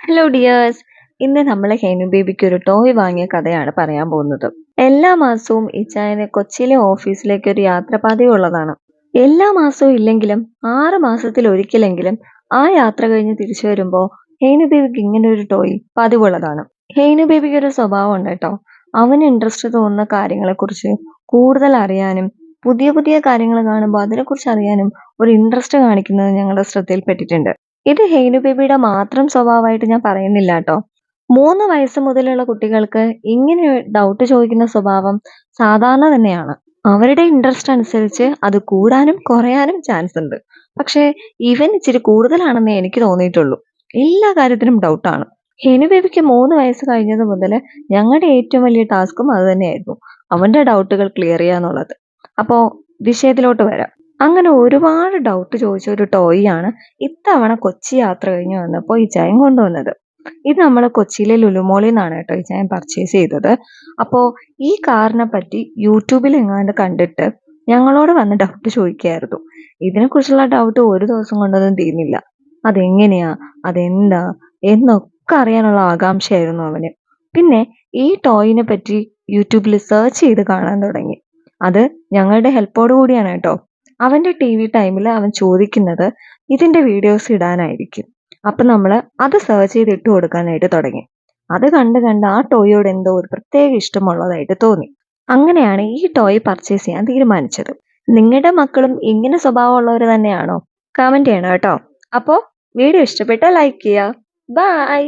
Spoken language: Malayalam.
Hello dears. ഇന്ന് നമ്മൾ ഹേനു ബേബിക്ക് ഒരു ടോയ് വാങ്ങിയ കഥയാണ് പറയാൻ പോകുന്നത്. എല്ലാ മാസവും ഇച്ചായന് കൊച്ചിയിലെ ഓഫീസിലേക്ക് ഒരു യാത്ര പതിവുള്ളതാണ്. എല്ലാ മാസവും ഇല്ലെങ്കിലും 6 മാസത്തിൽ ഒരിക്കലെങ്കിലും ആ യാത്ര കഴിഞ്ഞ് തിരിച്ചു വരുമ്പോൾ ഹേനു ബേബിക്ക് ഇങ്ങനെ ഒരു ടോയ് പതിവുള്ളതാണ്. ഹേനു ബേബിക്ക് ഒരു സ്വഭാവം ഉണ്ട് കേട്ടോ. അവന് ഇൻട്രസ്റ്റ് തോന്നുന്ന കാര്യങ്ങളെക്കുറിച്ച് കൂടുതൽ അറിയാനും പുതിയ പുതിയ കാര്യങ്ങൾ കാണുമ്പോൾ അതിനെക്കുറിച്ച് അറിയാനും ഒരു ഇൻട്രസ്റ്റ് കാണിക്കുന്നത് ഞങ്ങളുടെ ശ്രദ്ധയിൽപ്പെട്ടിട്ടുണ്ട്. ഇത് ഹേനു ബേബിയുടെ മാത്രം സ്വഭാവമായിട്ട് ഞാൻ പറയുന്നില്ല ട്ടോ. 3 വയസ്സ് മുതലുള്ള കുട്ടികൾക്ക് ഇങ്ങനെ ഡൗട്ട് ചോദിക്കുന്ന സ്വഭാവം സാധാരണ തന്നെയാണ്. അവരുടെ ഇൻട്രസ്റ്റ് അനുസരിച്ച് അത് കൂടാനും കുറയാനും ചാൻസ് ഉണ്ട്. പക്ഷേ ഇവൻ ഇച്ചിരി കൂടുതലാണെന്നേ എനിക്ക് തോന്നിയിട്ടുള്ളൂ. എല്ലാ കാര്യത്തിനും ഡൗട്ടാണ്. ഹേനു ബേബിക്ക് 3 വയസ്സ് കഴിഞ്ഞത് മുതൽ ഞങ്ങളുടെ ഏറ്റവും വലിയ ടാസ്കും അത് തന്നെയായിരുന്നു. അവന്റെ ഡൗട്ടുകൾ ക്ലിയർ ചെയ്യാന്നുള്ളത്. അപ്പോ വിഷയത്തിലോട്ട് വരാം. അങ്ങനെ ഒരുപാട് ഡൗട്ട് ചോദിച്ച ഒരു ടോയ് ആണ് ഇത്തവണ കൊച്ചി യാത്ര കഴിഞ്ഞ് വന്നപ്പോൾ ഇച്ചായൻ കൊണ്ടുവന്നത്. ഇത് നമ്മൾ കൊച്ചിയിലെ ലുലുമോളിൽ നിന്നാണ് കേട്ടോ ഇച്ചായൻ പർച്ചേസ് ചെയ്തത്. അപ്പോൾ ഈ കാറിനെ പറ്റി യൂട്യൂബിൽ എങ്ങാണ്ട് കണ്ടിട്ട് ഞങ്ങളോട് വന്ന് ഡൗട്ട് ചോദിക്കുകയായിരുന്നു. ഇതിനെക്കുറിച്ചുള്ള ഡൗട്ട് ഒരു ദിവസം കൊണ്ടൊന്നും തീർന്നില്ല. അതെങ്ങനെയാ, അതെന്താ എന്നൊക്കെ അറിയാനുള്ള ആകാംക്ഷയായിരുന്നു അവന്. പിന്നെ ഈ ടോയിനെ പറ്റി യൂട്യൂബിൽ സെർച്ച് ചെയ്ത് കാണാൻ തുടങ്ങി. അത് ഞങ്ങളുടെ ഹെൽപ്പോട് കൂടിയാണ് കേട്ടോ. അവന്റെ ടി.വി. ടൈമിൽ അവൻ ചോദിക്കുന്നത് ഇതിന്റെ വീഡിയോസ് ഇടാനായിരിക്കും. അപ്പൊ നമ്മള് അത് സെർച്ച് ചെയ്ത് ഇട്ട് കൊടുക്കാനായിട്ട് തുടങ്ങി. അത് കണ്ട് കണ്ട് ആ ടോയോട് എന്തോ ഒരു പ്രത്യേക ഇഷ്ടമുള്ളതായിട്ട് തോന്നി. അങ്ങനെയാണ് ഈ ടോയ് പർച്ചേസ് ചെയ്യാൻ തീരുമാനിച്ചത്. നിങ്ങളുടെ മക്കളും ഇങ്ങനെ സ്വഭാവമുള്ളവർ തന്നെയാണോ? കമന്റ് ചെയ്യണം കേട്ടോ. അപ്പോ വീഡിയോ ഇഷ്ടപ്പെട്ടാൽ ലൈക്ക് ചെയ്യുക. ബൈ.